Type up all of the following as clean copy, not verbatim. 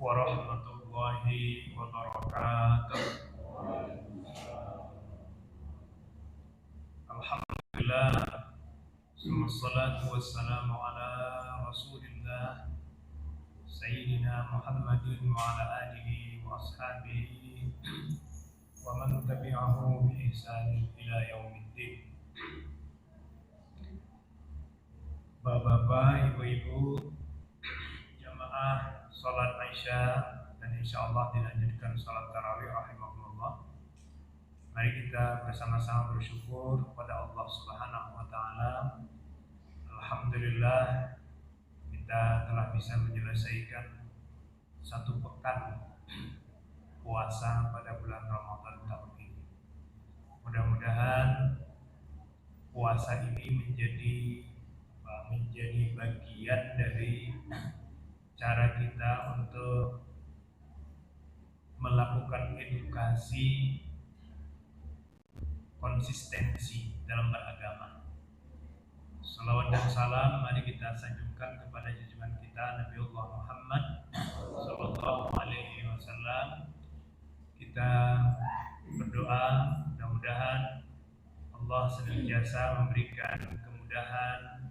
warahmatullahi wabarakatuh. Alhamdulillah, wassalatu wassalamu ala Rasulillah Sayyidina Muhammadin wa ala alihi wa ashabihi wa man tabi'ahu bi ihsanin ila yaumiddin. Bapak-bapak, ibu-ibu, jamaah salat Isya dan insyaallah dilanjutkan salat tarawih rahimahullah. Mari kita bersama-sama bersyukur kepada Allah Subhanahu wa taala. Alhamdulillah, kita telah bisa menyelesaikan satu pekan puasa pada bulan Ramadan tahun ini. Mudah-mudahan puasa ini menjadi bagian dari cara kita untuk melakukan edukasi konsistensi dalam beragama. Salawat dan salam mari kita sanjungkan kepada junjungan kita Nabiullah Muhammad sallallahu alaihi wasallam. Kita berdoa mudah-mudahan Allah senantiasa memberikan kemudahan,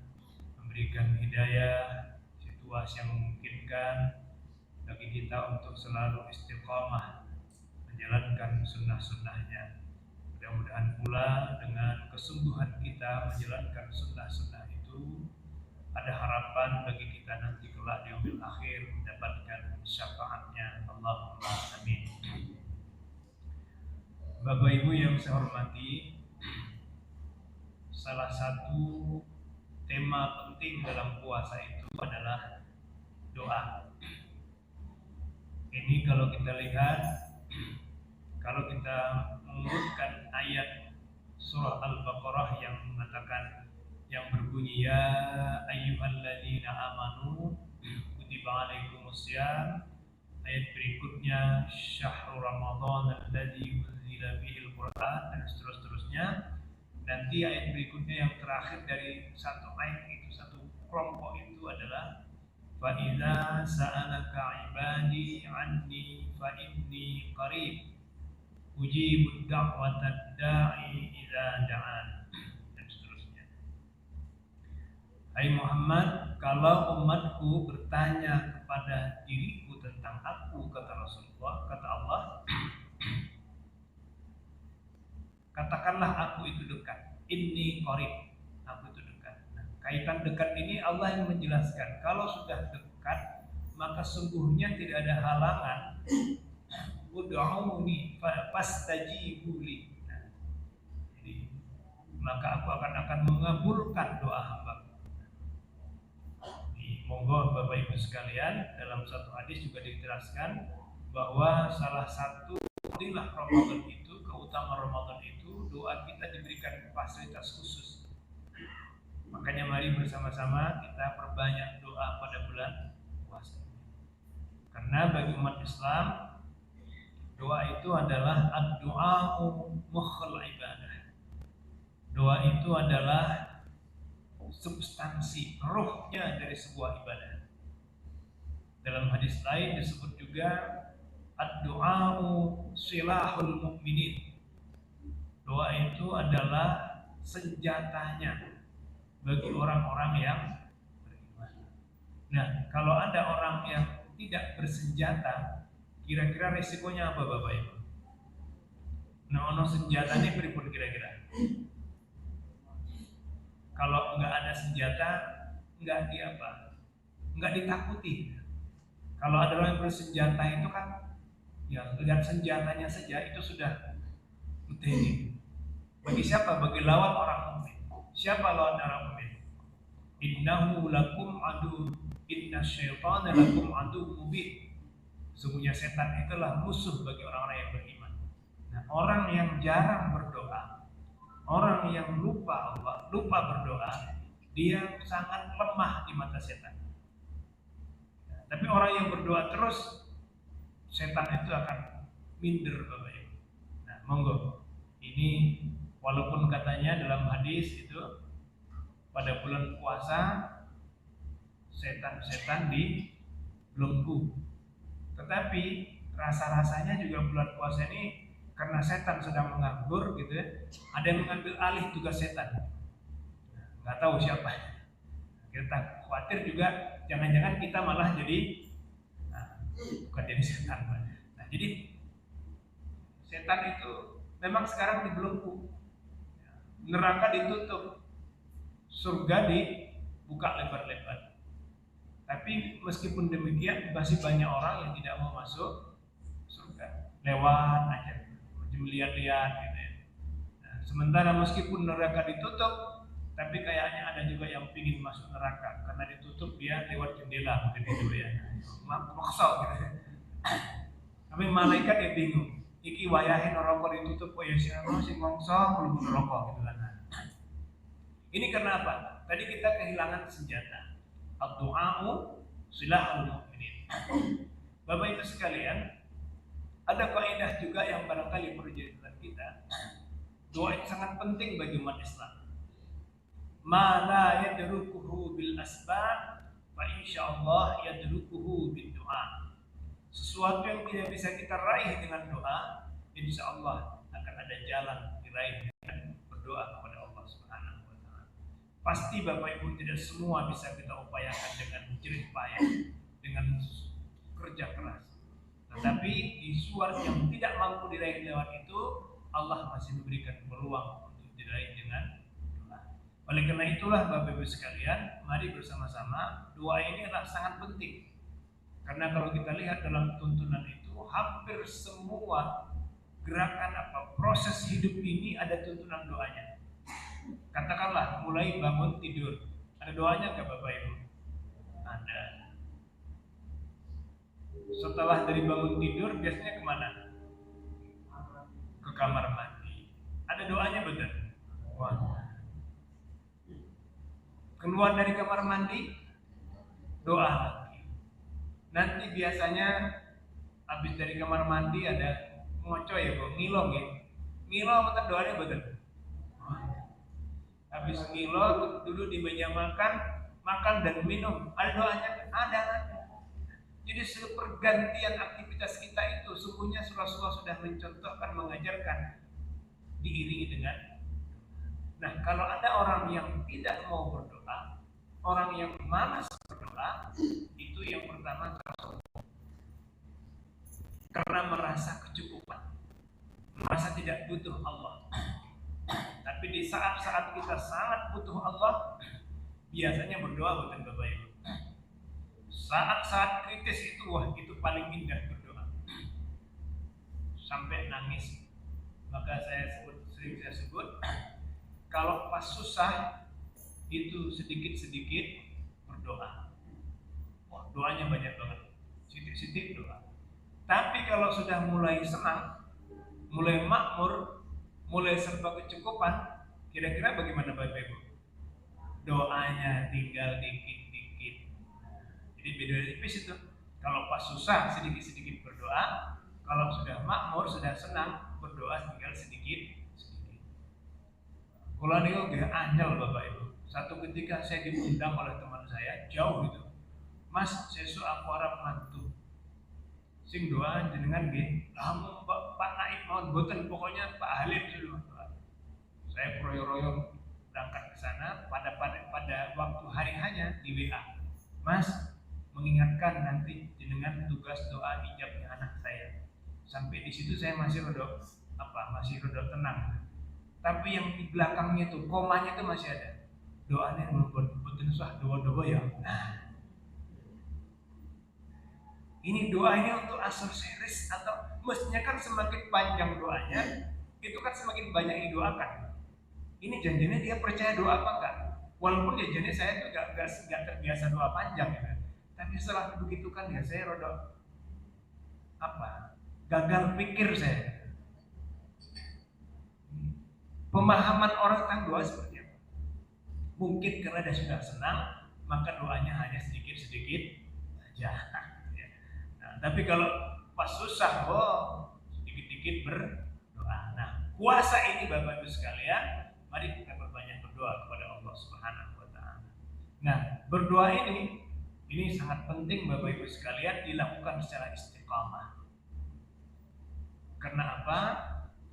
memberikan hidayah, situasi yang memungkinkan bagi kita untuk selalu istiqamah menjalankan sunnah-sunnahnya. Mudah-mudahan pula dengan kesungguhan kita menjalankan sunnah-sunnah itu, ada harapan bagi kita nanti kelak di yaumil akhir mendapatkan syafaatnya. Allahumma amin. Bapak Ibu yang saya hormati, salah satu tema penting dalam puasa itu adalah doa. Ini kalau kita lihat, kalau kita mengurutkan ayat surah Al-Baqarah yang mengatakan, yang berbunyi ya ayyuhalladzina amanu kutiba alaikumussyam, ayat berikutnya syahrul ramadhan alladzi unzila bihil Qur'an, dan seterusnya. Nanti ayat berikutnya yang terakhir dari satu ayat itu, satu kelompok itu adalah fa idza sa'alaka ibadi anni fa inni qarib ujibud da'watad da'i idza da'an, dan seterusnya. Hai Muhammad, kalau umatku bertanya kepada diriku tentang aku, kata Rasulullah, kata Allah, katakanlah aku itu dekat. Inni qarib, aku itu dekat. Nah, kaitan dekat ini Allah yang menjelaskan. Kalau sudah dekat, maka sungguhnya tidak ada halangan. Ud'uni fastajibu li. Nah, jadi maka aku akan mengabulkan doa hamba. Monggo Bapak Ibu sekalian, dalam satu hadis juga dijelaskan bahwa salah satu fadilah Ramadan itu, keutamaan Ramadan itu, doa kita diberikan fasilitas khusus. Makanya mari bersama-sama kita perbanyak doa pada bulan puasa. Karena bagi umat Islam, doa itu adalah ad-du'a'u mukhul ibadah. Doa itu adalah substansi, rohnya dari sebuah ibadah. Dalam hadis lain disebut juga ad-du'a'u silahul mu'minin. Doa itu adalah senjatanya bagi orang-orang yang beriman. Nah, kalau ada orang yang tidak bersenjata, kira-kira resikonya apa Bapak Ibu? Nah, ono senjata ini pripun kira-kira? Kalau nggak ada senjata, nggak ditakuti. Kalau ada orang yang bersenjata itu kan, ya lihat senjatanya saja itu sudah mutih. Bagi siapa? Bagi lawan orang mukmin. Siapa lawan orang mukmin? Innahu lakum adu, inna syaitana lakum adu mubin. Sungguhnya setan itulah musuh bagi orang-orang yang beriman. Nah, orang yang jarang berdoa, orang yang lupa Allah, lupa berdoa, dia sangat lemah di mata setan. Nah, tapi orang yang berdoa terus, setan itu akan minder Bapak Ibu. Nah, monggo. Ini walaupun katanya dalam hadis itu pada bulan puasa setan-setan dibelenggu, Tetapi rasa-rasanya juga bulan puasa ini karena setan sedang menganggur gitu ya, ada yang mengambil alih tugas setan. Nggak tahu siapa. Kita khawatir juga jangan-jangan kita malah jadi bukan jadi setan. Nah, jadi setan itu memang sekarang dibelenggu. Neraka ditutup, surga dibuka lebar-lebar. Tapi meskipun demikian masih banyak orang yang tidak mau masuk surga, lewat aja, melihat-lihat gitu ya. Nah, sementara meskipun neraka ditutup, tapi kayaknya ada juga yang ingin masuk neraka karena ditutup dia lewat jendela mungkin itu ya, maksa gitu ya. Tapi malaikat yang bingung, iki wayahe neraka ditutup kok ya sing mongso mlebu neraka gitu kan. Ini karena apa? Tadi kita kehilangan senjata. Ad-du'a'u silahul mu'minin. Bapak Ibu sekalian, ada kaidah juga yang barangkali perlu jadi catatan kita. Doa itu sangat penting bagi umat Islam. Ma la yadrukuhu bil asbab fa insyaallah yadrukuhu bid du'a. Sesuatu yang tidak bisa kita raih dengan doa, insyaallah akan ada jalan diraih dengan berdoa kepada Allah Subhanahu wa taala. Pasti Bapak Ibu tidak semua bisa kita upayakan dengan jerih payah, dengan kerja keras. Tetapi di suatu yang tidak mampu diraih lewat itu, Allah masih memberikan peluang untuk diraih dengan doa. Oleh karena itulah Bapak Ibu sekalian, mari bersama-sama, doa ini adalah sangat penting. Karena kalau kita lihat dalam tuntunan itu, hampir semua gerakan proses hidup ini ada tuntunan doanya. Katakanlah mulai bangun tidur, ada doanya nggak Bapak Ibu? Ada. Setelah dari bangun tidur biasanya kemana? Ke kamar mandi. Ada doanya betul? Wah. Keluar dari kamar mandi, doa lagi. Nanti biasanya habis dari kamar mandi ada ngoco ya Bu, ngilong ya. Ngilong betul doanya betul. Habis ngilo duduk di meja makan dan minum. Ada doanya? Ada. Jadi sepergantian aktivitas kita itu sungguhnya Rasulullah sudah mencontohkan, mengajarkan diiringi dengan. Nah, kalau ada orang yang tidak mau berdoa, orang yang malas berdoa, itu yang pertama tersombong. Karena merasa kecukupan, merasa tidak butuh Allah. Tapi di saat-saat kita sangat butuh Allah, biasanya berdoa bukan Bapak Ibu. Saat-saat kritis itu, wah itu paling indah berdoa. Sampai nangis. Maka sering saya sebut, kalau pas susah itu sedikit-sedikit berdoa. Wah doanya banyak banget, sidik-sidik doa. Tapi kalau sudah mulai senang, mulai makmur, mulai serba kecukupan, kira-kira bagaimana Bapak Ibu? Doanya tinggal dikit-dikit. Jadi beda tipis itu. Kalau pas susah sedikit-sedikit berdoa, kalau sudah makmur, sudah senang, berdoa tinggal sedikit-sedikit. Kalau niku nggih anyel Bapak Ibu. Satu ketika saya diundang oleh teman saya jauh itu. Mas, sesuk aku arep mantu. Sing doa jenengan nggih. Lah Pak Naib mohon boten, pokoknya Pak Halim dulu. Saya royo-royo berangkat ke sana pada waktu hari hanya di WA. Mas, mengingatkan nanti jenengan tugas doa ijabnya anak saya. Sampai di situ saya masih rodok tenang. Tapi yang di belakangnya itu komanya itu masih ada. Doanya boten usah doa-doa ya. Nah, ini doa ini untuk asal series atau mestinya kan semakin panjang doanya, itu kan semakin banyak yang doakan. Ini janjinya dia percaya doa apa enggak? Walaupun ya janjinya saya tuh enggak terbiasa doa panjang ya. Tapi setelah begitu kan ya saya rodok gagal pikir saya. Pemahaman orang tentang doa seperti apa? Mungkin karena dia sudah senang, maka doanya hanya sedikit-sedikit saja. Nah, tapi kalau pas susah, sedikit-sedikit berdoa. Nah, puasa ini Bapak Ibu sekalian, mari kita berbanyak berdoa kepada Allah Subhanahu wa taala. Nah, berdoa ini Ini sangat penting Bapak Ibu sekalian dilakukan secara istiqamah. Karena apa?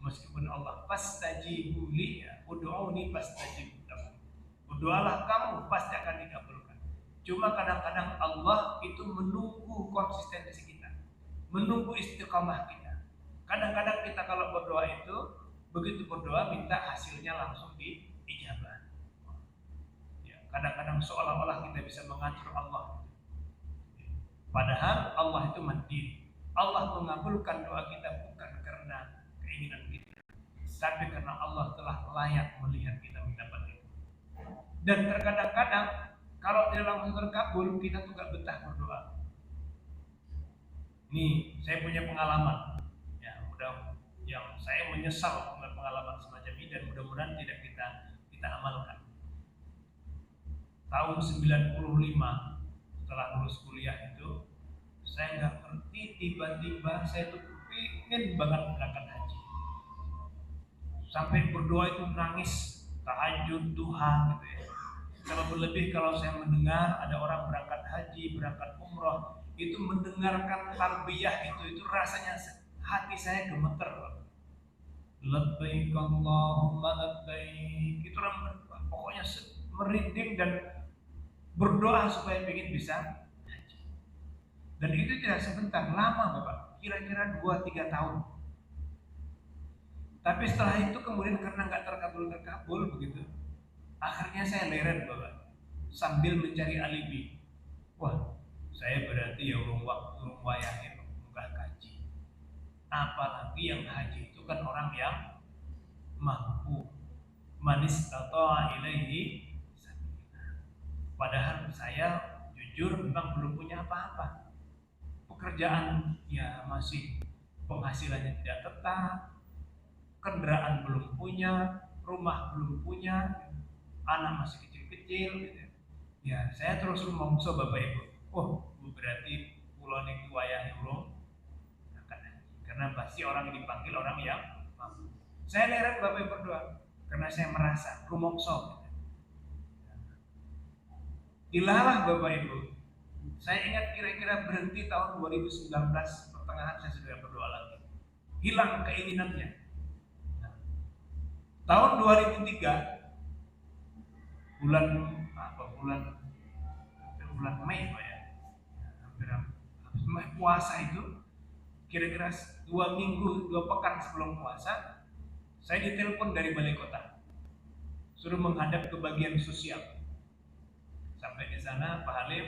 Meskipun Allah fastajibu li, ud'uni fastajibu lakum. Berdoalah kamu pasti akan dikabulkan. Cuma kadang-kadang Allah itu menunggu konsistensi kita, menunggu istiqamah kita. Kadang-kadang kita kalau berdoa itu begitu berdoa minta hasilnya langsung diijabah. Ya, kadang-kadang seolah-olah kita bisa mengatur Allah. Padahal Allah itu mandiri. Allah mengabulkan doa kita bukan karena keinginan kita, tapi karena Allah telah layak melihat kita mendapat itu. Dan terkadang-kadang kalau tidak langsung terkabul, kita tuh gak betah berdoa. Nih, saya punya pengalaman. Ya, yang saya menyesal dengan pengalaman semacam ini dan mudah-mudahan tidak kita amalkan. Tahun 95 setelah lulus kuliah itu, saya nggak ngerti tiba-tiba saya tuh pengen banget berangkat haji. Sampai berdoa itu nangis, tahajud, duha gitu ya. Terlebih kalau saya mendengar ada orang berangkat haji, berangkat umroh, itu mendengarkan talbiyah itu rasanya hati saya gemeter. Labbaik Allahumma labbaik. Itu pokoknya merinding dan berdoa supaya ingin bisa haji. Dan itu tidak sebentar, lama Bapak, kira-kira 2-3 tahun. Tapi setelah itu kemudian karena nggak terkabul begitu, akhirnya saya leren Bapak, sambil mencari alibi. Wah, saya berarti ya urung wayahe munggah haji. Apalagi yang haji itu kan orang yang mampu, manis atau ilaihi. Padahal saya jujur memang belum punya apa-apa. Pekerjaan ya masih penghasilannya tidak tetap, kendaraan belum punya, rumah belum punya, anak masih kecil-kecil gitu. Ya, saya terus rumongso Bapak Ibu. Oh, berarti pulau niki wayah urung karena pasti orang dipanggil orang yang mampu. Saya leret Bapak Ibu berdoa karena saya merasa rumongso. Ilalah Bapak Ibu. Saya ingat kira-kira berhenti tahun 2019 pertengahan saya sudah berdoa lagi. Hilang keinginannya. Tahun 2003 bulan Mei Pak ya. Hampir puasa itu kira-kira 2 pekan sebelum puasa saya ditelepon dari balai kota. Suruh menghadap ke bagian sosial. Sampai di sana Pak Halim,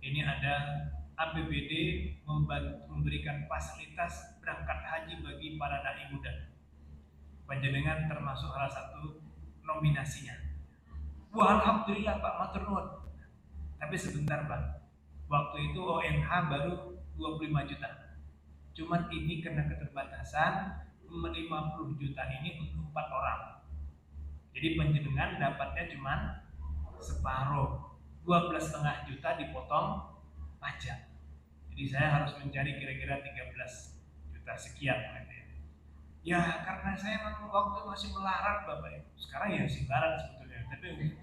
ini ada APBD memberikan fasilitas berangkat haji bagi para dai muda. Panjenengan termasuk salah satu nominasinya. Wah, alhamdulillah Pak, matur nuwun. Tapi sebentar Pak, waktu itu ONH baru 25 juta. Cuman ini karena keterbatasan 50 juta ini untuk 4 orang. Jadi panjenengan dapatnya cuman separuh, 12,5 juta dipotong pajak. Jadi saya harus mencari kira-kira 13 juta sekian. Ya karena saya memang waktu masih melarat Bapak Ibu. Sekarang ya masih melarat sebetulnya, tapi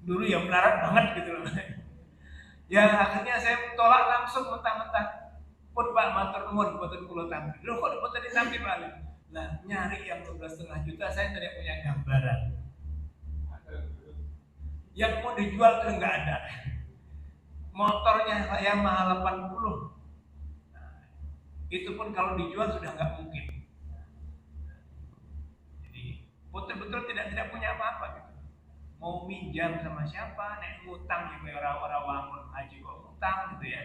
dulu ya melarat banget gitu loh. Ya akhirnya saya tolak langsung mentah-mentah. Pun Pak matur nuwun boten kula tampi. Lho kok boten ditampi Pak? Lah nyari yang 12,5 juta saya tidak punya gambaran. Yang mau dijual itu enggak ada. Motornya saya mahal 80. Nah, itu pun kalau dijual sudah enggak mungkin. Jadi betul-betul tidak punya apa-apa gitu. Mau minjam sama siapa, nek ngutang ya orang-orang wangun haji kok ngutang gitu ya.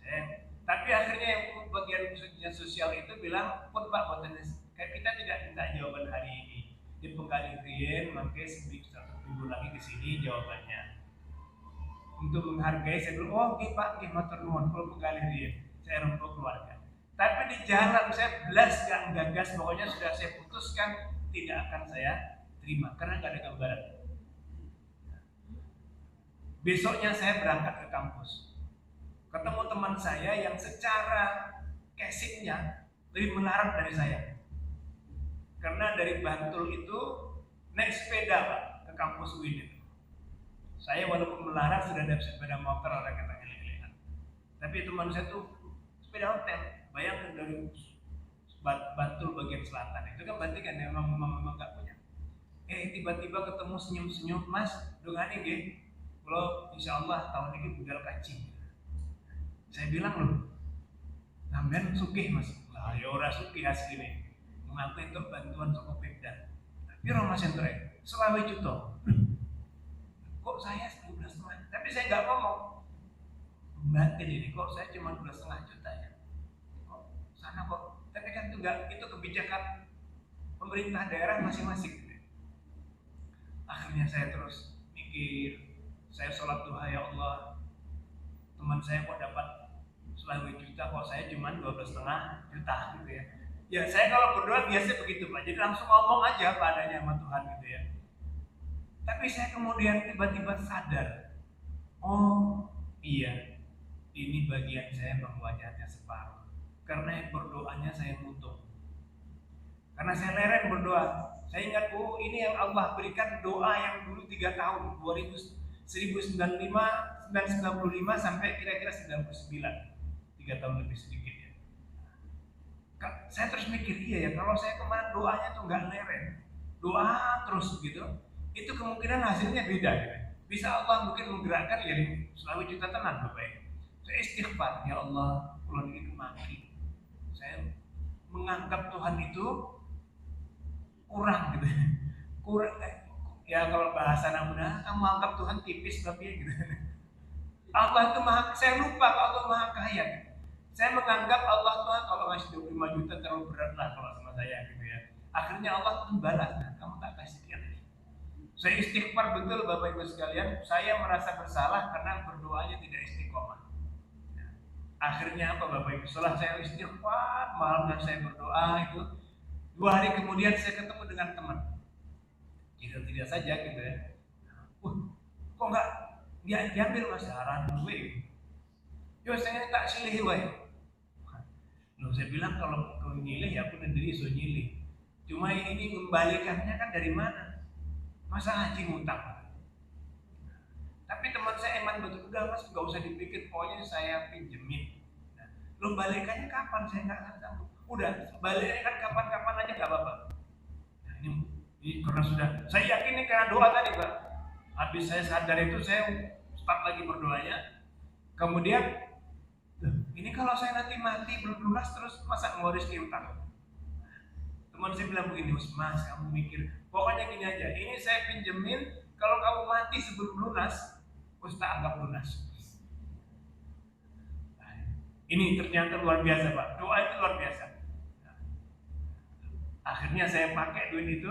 Nah, tapi akhirnya yang bagian sosial itu bilang, pun Pak boten kayak kita tidak minta jawaban hari ini. Di pengkali rien, makanya seminggu lagi ke sini jawabannya. Untuk menghargai saya bilang, oh oke Pak, matur nuwun kalau pengkali rien, saya rempuk keluarga. Tapi di jalan saya belas gak gagas, pokoknya sudah saya putuskan tidak akan saya terima karena gak ada gambaran. Besoknya saya berangkat ke kampus, ketemu teman saya yang secara casingnya lebih melarat dari saya. Karena dari Bantul itu naik sepeda Pak ke kampus UIN itu. Saya walaupun melarang sudah ada sepeda motor orang kata ngelihat. Tapi itu manusia tuh sepeda hotel. Bayangkan dari Bantul bagian selatan itu kan berarti kan memang nggak punya. Tiba-tiba ketemu senyum-senyum, Mas, dengan ini, kalau insya Allah tahun ini budal kacing. Saya bilang loh, sampean sugih Mas. Lah ya ora sugih asline. Mengaku itu bantuan saka Pemda. Tapi Mas Hendra, selawe juta. Kok saya 12,5? Tapi saya nggak ngomong. Batin ini kok saya cuma 12,5 juta ya. Kok sana kok. Tapi kan itu kebijakan pemerintah daerah masing-masing. Akhirnya saya terus mikir, saya sholat duha, ya Allah, teman saya kok dapat 11 juta, kok saya cuma 12,5 juta gitu ya. Ya saya kalau berdoa biasa begitu Pak, jadi langsung ngomong aja padanya sama Tuhan gitu ya. Tapi saya kemudian tiba-tiba sadar, oh iya, ini bagian saya wajahnya separuh, karena berdoanya saya butuh. Karena saya leren berdoa, saya ingat, oh ini yang Allah berikan doa yang dulu 3 tahun, 1995 sampai kira-kira 99, 3 tahun lebih sedikit ya. Saya terus mikir, iya ya, kalau saya kemarin doanya tuh nggak leren, doa terus gitu, itu kemungkinan hasilnya beda gitu. Bisa Allah mungkin menggerakkan ya selalu juta tenang Bapak ya. Saya istighfar, ya Allah, pulang ini mati. Saya menganggap Tuhan itu kurang gitu, kurang ya, kalau bahasa namanya kamu anggap Tuhan tipis tapi gitu. Allah itu maha, saya lupa kalau Allah maha kaya gitu. Saya menganggap Allah Tuhan kalau ngasih 25 juta terlalu berat lah kalau sama saya gitu ya. Akhirnya Allah pun balas, nah, kamu tak kasih sekian ini. Saya istighfar betul Bapak Ibu sekalian, saya merasa bersalah karena berdoanya tidak istiqomah. Akhirnya apa Bapak Ibu, setelah saya istighfar, malamnya saya berdoa itu, 2 hari kemudian saya ketemu dengan teman. Tidak saja gitu ya. Kok nggak diambil Mas saran gue? Yo saya tak silih gue. Loh, saya bilang kalau kau nyilih ya aku sendiri so nyilih. Cuma ini kembalikannya kan dari mana? Masa haji ngutang? Tapi teman saya Eman betul, udah Mas nggak usah dipikir, pokoknya saya pinjemin. Nah, lo balikannya kapan? Saya nggak sanggup. Udah, baliknya kan kapan-kapan aja nggak apa-apa. Nah, ini karena sudah, saya yakin ini karena doa tadi Pak. Habis saya sadar itu saya start lagi berdoanya. Kemudian, ini kalau saya nanti mati belum lunas terus masa ngoris ke utang? Teman saya bilang begini, Mas kamu mikir, pokoknya gini aja, ini saya pinjemin, kalau kamu mati sebelum lunas, Ustaz anggap lunas. Ini ternyata luar biasa Pak, doa itu luar biasa. Akhirnya saya pakai duit itu,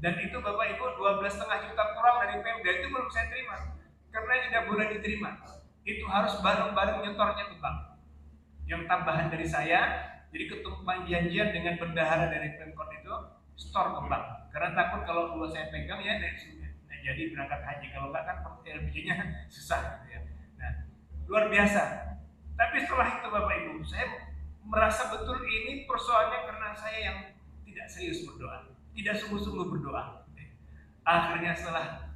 dan itu Bapak Ibu 12,5 juta kurang dari Pemda itu belum saya terima, karena tidak boleh diterima. Itu harus bareng-bareng nyetornya ke bank. Yang tambahan dari saya, jadi ketumpan janjian dengan bendahara dari Pemkot itu store ke bank. Karena takut kalau dua saya pegang ya jadi berangkat haji, kalau enggak kan LPG-nya susah gitu ya. Nah, luar biasa. Tapi setelah itu Bapak Ibu, saya merasa betul ini persoalannya karena saya yang tidak serius berdoa, tidak sungguh-sungguh berdoa. Akhirnya setelah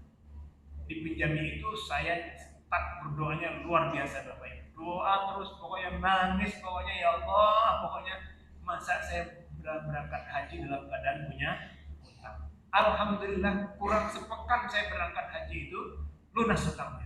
dipinjami itu saya tak berdoanya luar biasa Bapak Ibu. Doa terus, pokoknya nangis, pokoknya ya Allah, pokoknya masa saya berangkat haji dalam keadaan punya utang. Alhamdulillah kurang sepekan saya berangkat haji itu lunas utangnya.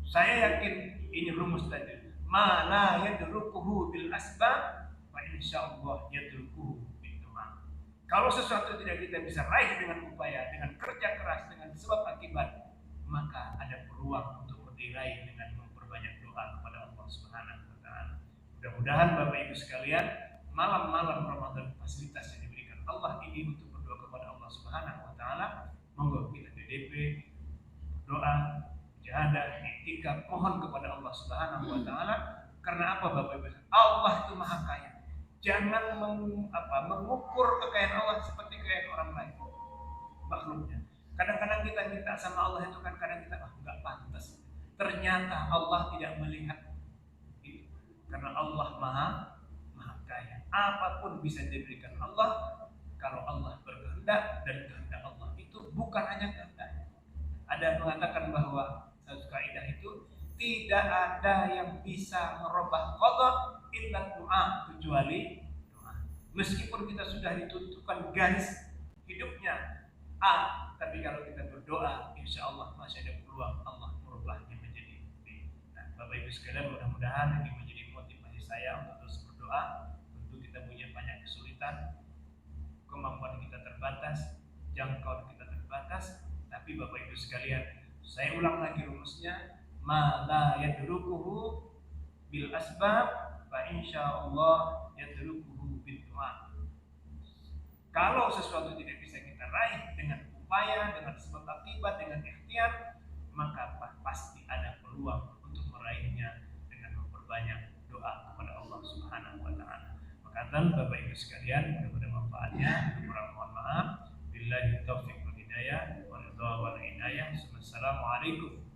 Saya yakin ini rumus tadi. Mana yadrukuhu bil asbab, fa insyaallah yadrukuhu bil doa. Kalau sesuatu tidak kita bisa raih dengan upaya, dengan kerja keras, dengan sebab akibat, maka ada peluang untuk diraih dengan memperbanyak doa kepada Allah Subhanahu wa taala. Mudah-mudahan Bapak Ibu sekalian, malam-malam Ramadan fasilitas yang diberikan Allah ini untuk berdoa kepada Allah Subhanahu wa taala. Monggo kita DDP doa, jahadah, iktikaf, mohon kepada Allah Subhanahu wa taala. Karena apa Bapak Ibu? Allah itu Maha Kaya. Jangan mengukur kekayaan Allah seperti kekayaan orang lain makhluknya. Kadang-kadang kita minta sama Allah itu kan kadang kita nggak pantas. Ternyata Allah tidak melihat itu, karena Allah maha kaya. Apapun bisa diberikan Allah kalau Allah berkehendak, dan kehendak Allah itu bukan hanya kehendak. Ada ada yang mengatakan bahwa satu kaidah itu tidak ada yang bisa merubah qada illa doa, kecuali doa. Meskipun kita sudah ditentukan garis hidupnya A, tapi kalau kita berdoa, insya Allah masih ada peluang Allah merubahnya menjadi B. Nah, Bapak Ibu sekalian, mudah-mudahan ini menjadi motivasi saya untuk terus berdoa. Tentu kita punya banyak kesulitan, kemampuan kita terbatas, jangkauan kita terbatas, tapi Bapak Ibu sekalian, saya ulang lagi rumusnya, ma la yadrukuhu bil asbab fa insyaallah yadrukuhu bid du'a. Kalau sesuatu tidak bisa kita raih dengan upaya, dengan sebab akibat, dengan ikhtiar, maka pasti ada peluang untuk meraihnya dengan memperbanyak doa kepada Allah Subhanahu wa taala. Maka Bapak Ibu sekalian, mudah-mudahan manfaatnya. Kurang mohon maaf. Billahi taufiq wal hidayah, wa ridha wal hidayah. Wassalamualaikum